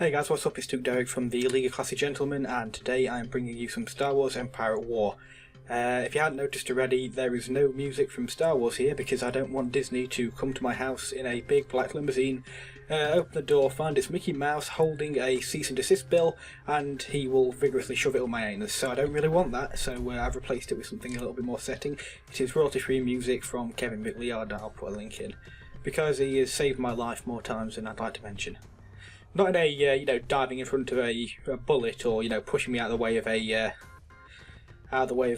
Hey guys, what's up? It's Derek from the League of Classy Gentlemen, and today I'm bringing you some Star Wars Empire at War. If you hadn't noticed already, there is no music from Star Wars here because I don't want Disney to come to my house in a big black limousine, open the door, find it's Mickey Mouse holding a cease and desist bill, and he will vigorously shove it on my anus. So I don't really want that, so I've replaced it with something a little bit more setting. It is royalty-free music from Kevin McLeod, and I'll put a link in, because he has saved my life more times than I'd like to mention. Not in a diving in front of a bullet, or pushing me out of the way of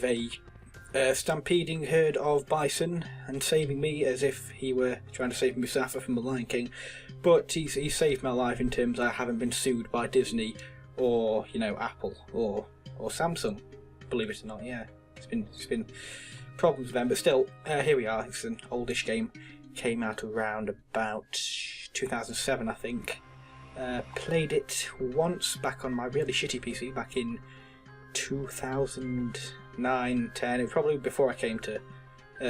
a stampeding herd of bison and saving me as if he were trying to save Mustafa from the Lion King. But he's saved my life in terms I haven't been sued by Disney or Apple or Samsung. Believe it or not, yeah, it's been problems with them. But still, here we are. It's an oldish game. Came out around about 2007, I think. Played it once back on my really shitty PC back in 2009, 10. It was probably before I came to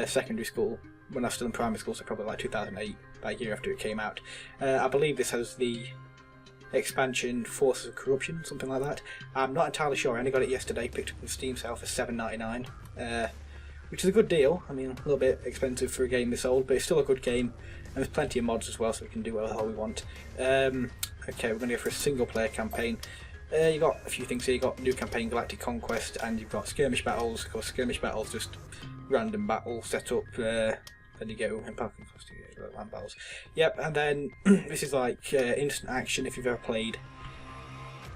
secondary school, when I was still in primary school, so probably like 2008, about a year after it came out. I believe this has the expansion Forces of Corruption, something like that. I'm not entirely sure. I only got it yesterday, picked up on Steam sale for $7.99, which is a good deal. I mean, a little bit expensive for a game this old, but it's still a good game, and there's plenty of mods as well, so we can do whatever the hell we want. Okay, we're going to go for a single player campaign. You've got a few things here. You've got New Campaign, Galactic Conquest, and you've got Skirmish Battles. Of course, Skirmish Battles, just random battle set up. Then you go Empire Conquest, you go land battles. Yep, and then this is like instant action if you've ever played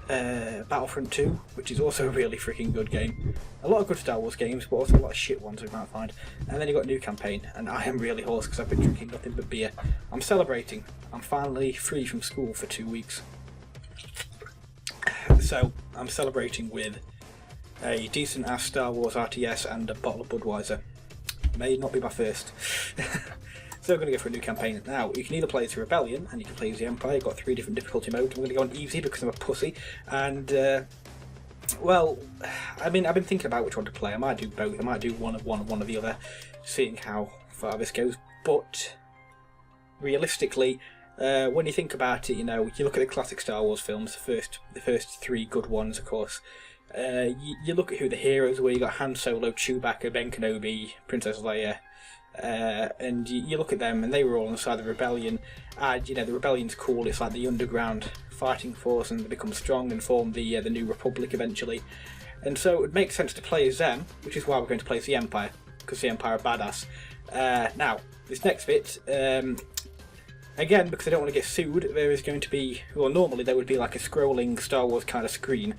Battlefront 2, which is also a really freaking good game. A lot of good Star Wars games, but also a lot of shit ones we might find. And then you've got New Campaign, and I am really hoarse because I've been drinking nothing but beer. I'm celebrating. I'm finally free from school for 2 weeks. So, I'm celebrating with a decent ass Star Wars RTS and a bottle of Budweiser. May not be my first. So we're going to go for a new campaign. Now, you can either play as the Rebellion, and you can play as the Empire. You've got 3 different difficulty modes. I'm going to go on easy because I'm a pussy. And, well, I mean, I've been thinking about which one to play. I might do both. I might do one or the other, seeing how far this goes. But, realistically, when you think about it, you look at the classic Star Wars films, the first 3 good ones, of course. You look at who the heroes were. You got Han Solo, Chewbacca, Ben Kenobi, Princess Leia. And you look at them, and they were all on the side of the Rebellion. And the Rebellion's cool. It's like the underground fighting force, and they become strong and form the New Republic eventually. And so it would make sense to play as them, which is why we're going to play as the Empire, because the Empire are badass. Now, this next bit, again, because I don't want to get sued, there is going to be, well, normally there would be like a scrolling Star Wars kind of screen,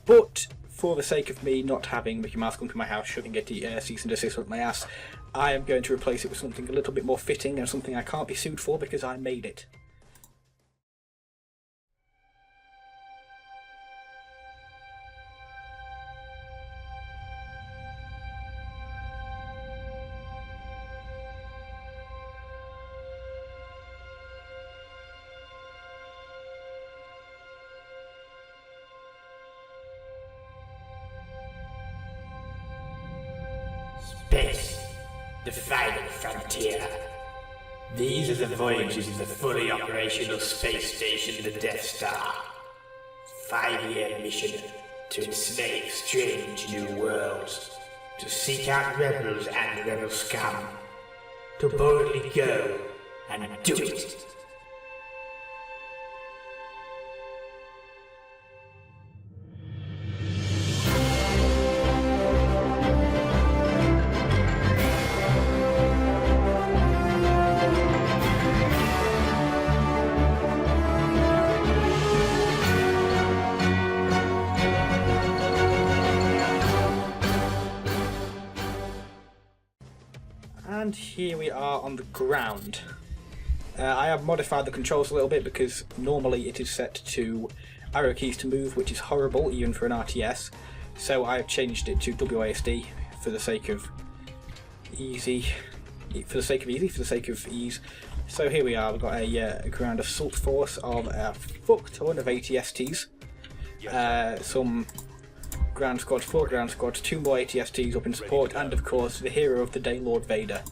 but for the sake of me not having Mickey Mouse come to my house shoving a cease and desist up my ass, I am going to replace it with something a little bit more fitting and something I can't be sued for because I made it. Space, the final frontier. These are the voyages of the fully operational space station, the Death Star. 5-year mission to enslave strange new worlds, to seek out rebels and rebel scum, to boldly go and do it. And here we are on the ground. I have modified the controls a little bit because normally it is set to arrow keys to move, which is horrible even for an RTS. So I have changed it to WASD for the sake of easy. For the sake of ease. So here we are. We've got a ground assault force of a fuck ton of ATSTs. Some ground squads, 4 ground squads, 2 more ATSTs up in support, and of course the hero of the day, Lord Vader.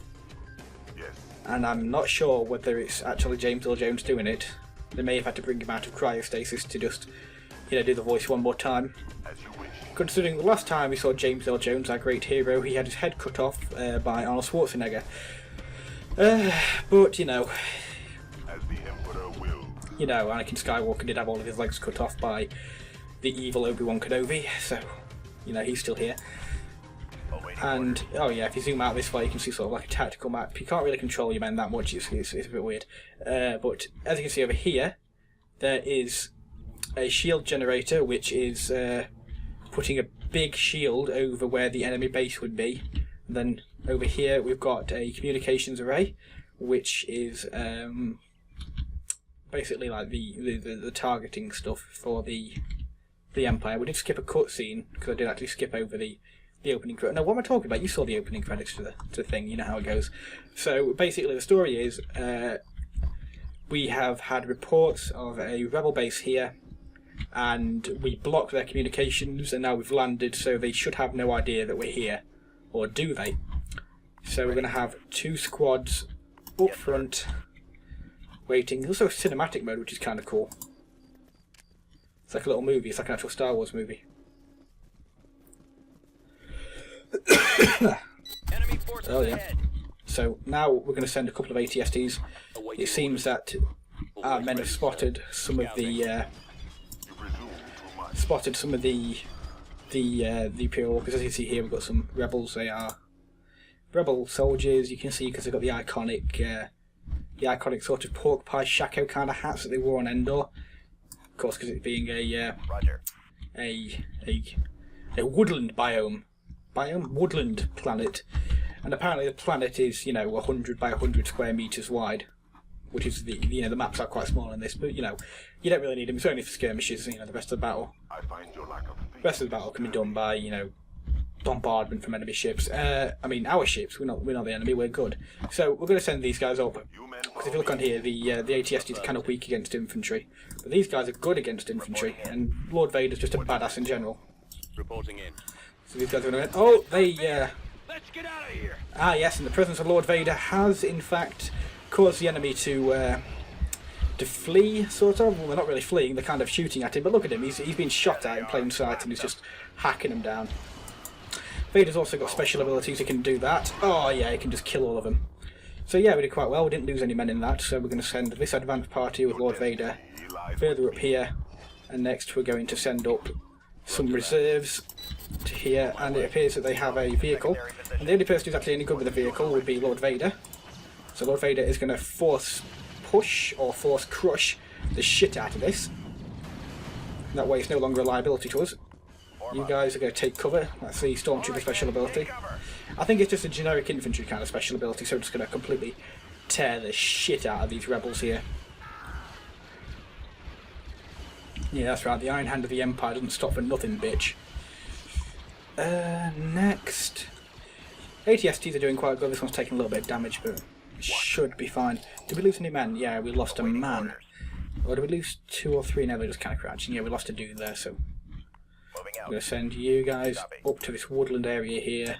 And I'm not sure whether it's actually James Earl Jones doing it, They may have had to bring him out of cryostasis to just, you know, do the voice one more time. Considering the last time we saw James Earl Jones, our great hero, he had his head cut off by Arnold Schwarzenegger. But, you know, Anakin Skywalker did have all of his legs cut off by the evil Obi-Wan Kenobi, so, you know, he's still here. And, oh yeah, if you zoom out this way, you can see sort of like a tactical map. You can't really control your men that much, it's a bit weird. But, as you can see over here, there is a shield generator, which is putting a big shield over where the enemy base would be. And then, over here, we've got a communications array, which is basically like the targeting stuff for the Empire. We did skip a cutscene, because I did actually skip over the opening credits. Now, what am I talking about? You saw the opening credits to the thing, you know how it goes. So, basically, the story is, we have had reports of a rebel base here, and we blocked their communications, and now we've landed, so they should have no idea that we're here. Or do they? So we're going to have 2 squads up front, waiting. There's also a cinematic mode, which is kind of cool. It's like a little movie, it's like an actual Star Wars movie. Oh yeah. So now we're going to send a couple of ATSTs. It seems that our men have spotted some of the Imperial Walkers. As you see here, we've got some rebels. They are rebel soldiers. You can see because they've got the iconic sort of pork pie shako kind of hats that they wore on Endor. Of course, because it being a woodland woodland planet, and apparently the planet is, you know, 100 by 100 square meters wide, which is the maps are quite small in this, but you know, you don't really need them. It's only for skirmishes. You know, the rest of the battle can be done by, you know, bombardment from enemy ships. I mean, our ships. We're not the enemy. We're good. So we're going to send these guys up. Because if you look on here, the ATSTs are kind of weak against infantry, but these guys are good against infantry. And Lord Vader's just a badass in general. Reporting in. So these guys are going to. Oh, they. Let's get out of here. Ah, yes, and the presence of Lord Vader has, in fact, caused the enemy to flee, sort of. Well, they're not really fleeing; they're kind of shooting at him. But look at him; he's been shot at in plain sight, and he's just hacking them down. Vader's also got special abilities; he can do that. Oh yeah, he can just kill all of them. So yeah, we did quite well. We didn't lose any men in that. So we're going to send this advance party with Lord Vader further up here, and next we're going to send up some reserves to here. And it appears that they have a vehicle, and the only person who's actually any good with a vehicle would be Lord Vader. So Lord Vader is going to force push or force crush the shit out of this. That way it's no longer a liability to us. You guys are going to take cover. That's the Stormtrooper special ability. I think it's just a generic infantry kind of special ability, so we're just going to completely tear the shit out of these rebels here. Yeah, that's right, the Iron Hand of the Empire doesn't stop for nothing, bitch. Next. ATSTs are doing quite good. This one's taking a little bit of damage, but should be fine. Did we lose any men? Yeah, we lost a man. Or did we lose 2 or 3? No, they're just kind of crouching. Yeah, we lost a dude there, so I'm going to send you guys up to this woodland area here,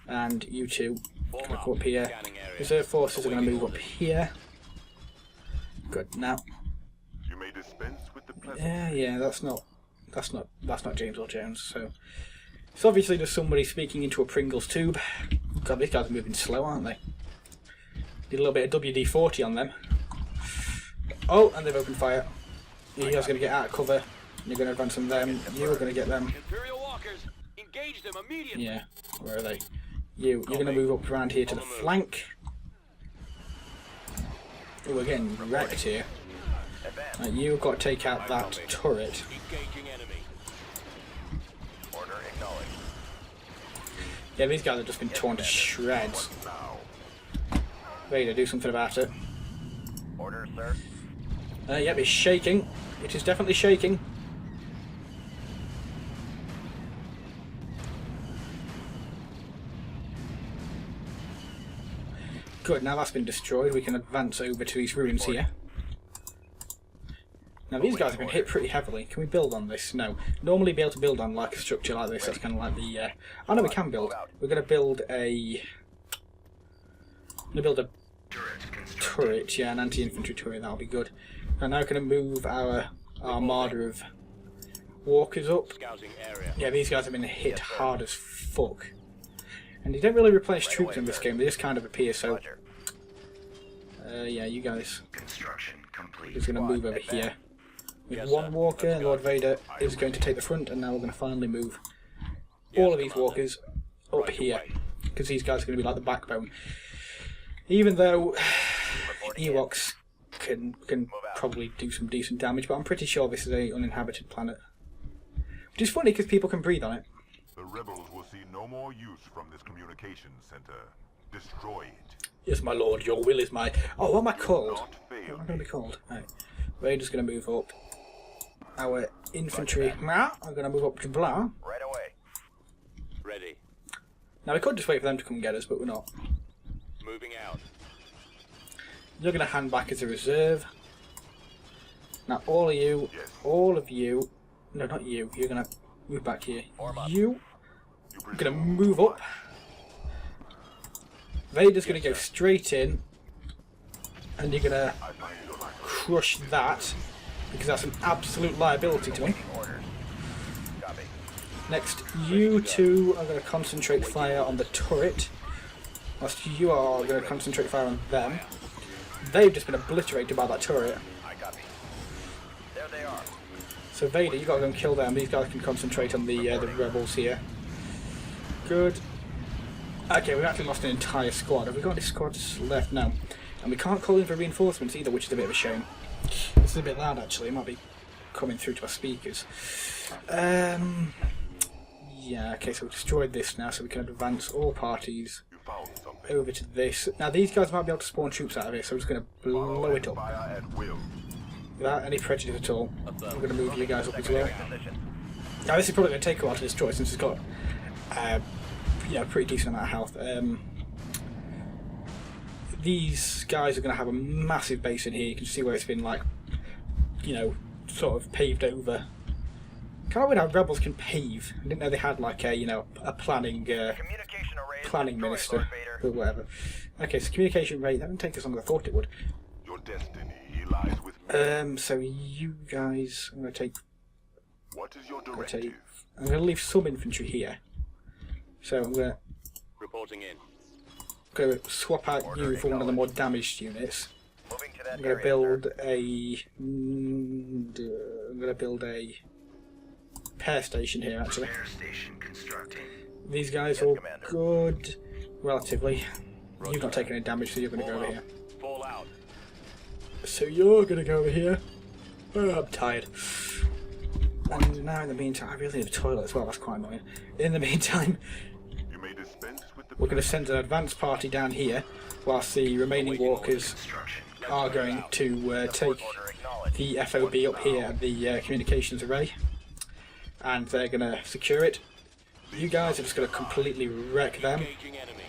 and you two are going to go up here. Reserve forces are going to move up here. Good. Now, yeah, that's not James Earl Jones. So it's obviously just somebody speaking into a Pringles tube. God, these guys are moving slow, aren't they? Did a little bit of WD-40 on them. Oh, and they've opened fire. You guys are going to get out of cover. You're going to advance on them. You are going to get them. Imperial walkers, engage them immediately. Yeah, where are they? You're going to move up around here to the flank. Oh, we're getting wrecked here. Right, you've got to take out that turret. Yeah, these guys have just been torn to shreds. Vader, do something about it. Order, sir. Yep, it's shaking. It is definitely shaking. Good, now that's been destroyed, we can advance over to these ruins here. Now these guys have been hit pretty heavily. Can we build on this? No. Normally be able to build on like a structure like this, that's kind of like the... Oh no, we can build. We're going to build a... turret, yeah, an anti-infantry turret, that'll be good. I'm now going to move our armada of walkers up. Scouting area. Yeah, these guys have been hit hard as fuck. And you don't really replace troops in this game, they just kind of appear, so... Roger. Yeah, you guys Construction complete. is going to move over here. With one walker, Lord Vader is going to take the front, and now we're going to finally move all of these walkers up here. Because these guys are going to be like the backbone. Even though Ewoks can probably do some decent damage, but I'm pretty sure this is an uninhabited planet. Which is funny because people can breathe on it. The rebels will see no more use from this communications center. Destroy it. Yes, my lord, your will is my... Oh, what am I called? Not fail. What am I going to be called? Right. Vader's going to move up. Our infantry... I'm going to move up to blah. Right away. Ready. Now, we could just wait for them to come and get us, but we're not. Moving out. You're going to hand back as a reserve. Now, all of you... No, not you. You're going to move back here. You... are going to move up. Vader's going to go straight in. And you're going to crush that. Because that's an absolute liability to me. Orders. Copy. Next, you two are going to concentrate fire on the turret. Whilst you are going to concentrate fire on them. They've just been obliterated by that turret. I copy. There they are. So Vader, you got to go and kill them. These guys can concentrate on the rebels here. Good. Okay, we've actually lost an entire squad. Have we got any squads left now? And we can't call in for reinforcements either, which is a bit of a shame. This is a bit loud actually. It might be coming through to our speakers. Yeah. Okay, so we've destroyed this now, so we can advance all parties You found something. over to this. Now these guys might be able to spawn troops out of here, so we're just going to blow it up Fire at will. without any prejudice at all. We're going to move you guys up as well. Position. Now this is probably going to take a while to destroy since it's got a pretty decent amount of health. These guys are going to have a massive base in here. You can see where it's been like, sort of paved over. Kind of weird how rebels can pave. I didn't know they had like a planning Communication array. planning destroyed, minister, Lord Vader. but whatever. Okay, so communication rate, that didn't take as long as I thought it would. Your destiny lies with me. So you guys, I'm going to take, What is your I'm directive? going to leave some infantry here. So I'm going Reporting in. to swap out you for one of the more damaged units. Moving to that I'm going to area, build sir. a repair station here actually. Air station constructing. These guys Yes, are all Commander. good, relatively. You've not taken any damage, so you're going to go over here. Fall out. So you're going to go over here. Oh, I'm tired. And now in the meantime, I really need a toilet as well, that's quite annoying. In the meantime, You may dispense with the we're going to send an advance party down here, whilst the remaining walkers Construction. are going to take Order acknowledged. the FOB up here at the communications array, and they're going to secure it. You guys are just going to completely wreck them. Engaging enemy.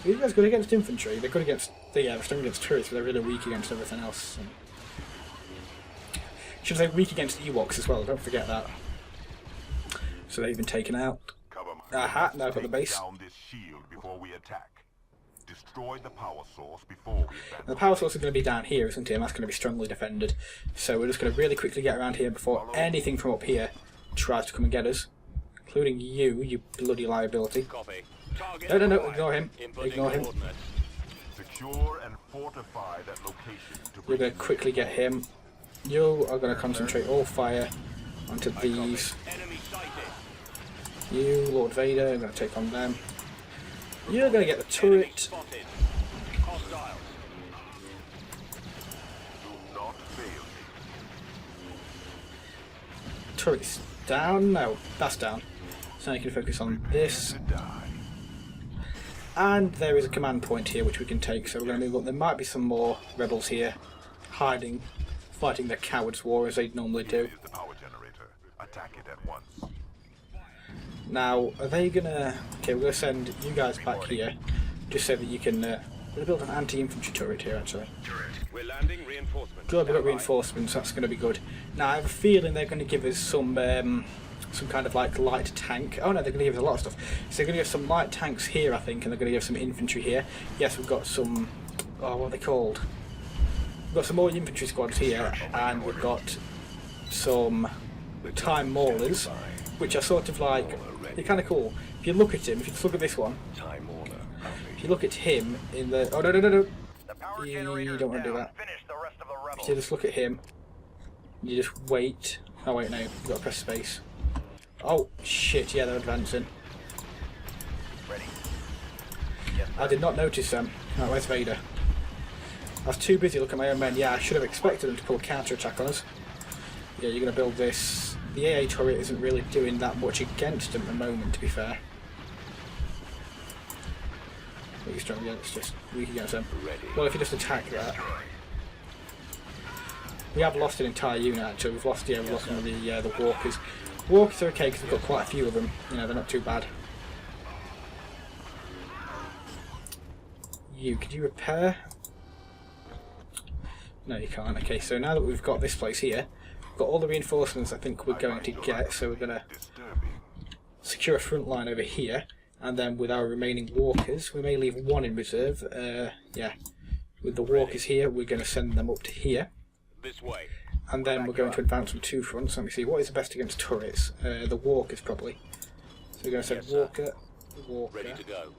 Are you guys good against infantry? They're good against they're strong against turrets, but they're really weak against everything else. Should I say weak against Ewoks as well? Don't forget that. So they've been taken out. cover. My Aha, now I've got the Take base. down this shield before we attack. Destroy the power source before we advance. The power source is going to be down here, isn't it? And that's going to be strongly defended. So we're just going to really quickly get around here before anything from up here tries to come and get us, including you bloody liability. Copy. Target No, acquired. ignore him. Inputting Ignore him. coordinates. Secure and fortify that location to We're bring going to quickly get him. You are going to concentrate all fire onto these. Enemy sighted. You, Lord Vader, are going to take on them. You're going to get the Enemy turret. spotted. Hostiles. do not fail. Turret's down. No, that's down. So now you can focus on this. To die. And there is a command point here which we can take, so we're going to move up. There might be some more rebels here, hiding, fighting their coward's war as they normally do. Is the power generator. Attack it at once. Now, are they going to... Okay, we're going to send you guys back here, just so that you can... we're going to build an anti-infantry turret here, actually. We're landing reinforcements. Good, we've got reinforcements, that's going to be good. Now, I have a feeling they're going to give us some kind of like light tank. Oh no, they're going to give us a lot of stuff. So they're going to give us some light tanks here, I think, and they're going to give us some infantry here. Yes, we've got some... Oh, what are they called? We've got some more infantry squads here, and we've got some time maulers, which are sort of like, they're kind of cool. If you look at him, if you just look at this one, if you look at him in the, oh no, The power you generator's don't want to do down. that. Finish the rest of the If rebels. you just look at him, you just wait. Oh wait, no, you've got to press space. Oh shit, yeah, they're advancing. Ready. I did not notice them. Oh, where's Vader? I was too busy looking at my own men. Yeah, I should have expected them to pull a counter-attack on us. Yeah, you're going to build this. The AA turret isn't really doing that much against them at the moment, to be fair. Weak strong against, just weak against them. Well, if you just attack that. We have lost an entire unit, actually. We've lost some of the walkers. Walkers are okay because we've got quite a few of them. You know, they're not too bad. Could you repair? No, you can't. Okay, so now that we've got this place here, we've got all the reinforcements I think we're going to get, so we're going to secure a front line over here, and then with our remaining walkers, we may leave one in reserve. Yeah, with the walkers here, we're going to send them up to here, This way. and then we're going to advance on two fronts. Let me see, what is the best against turrets? The walkers, probably. So we're going to send Yes, sir. Walker. Ready to go.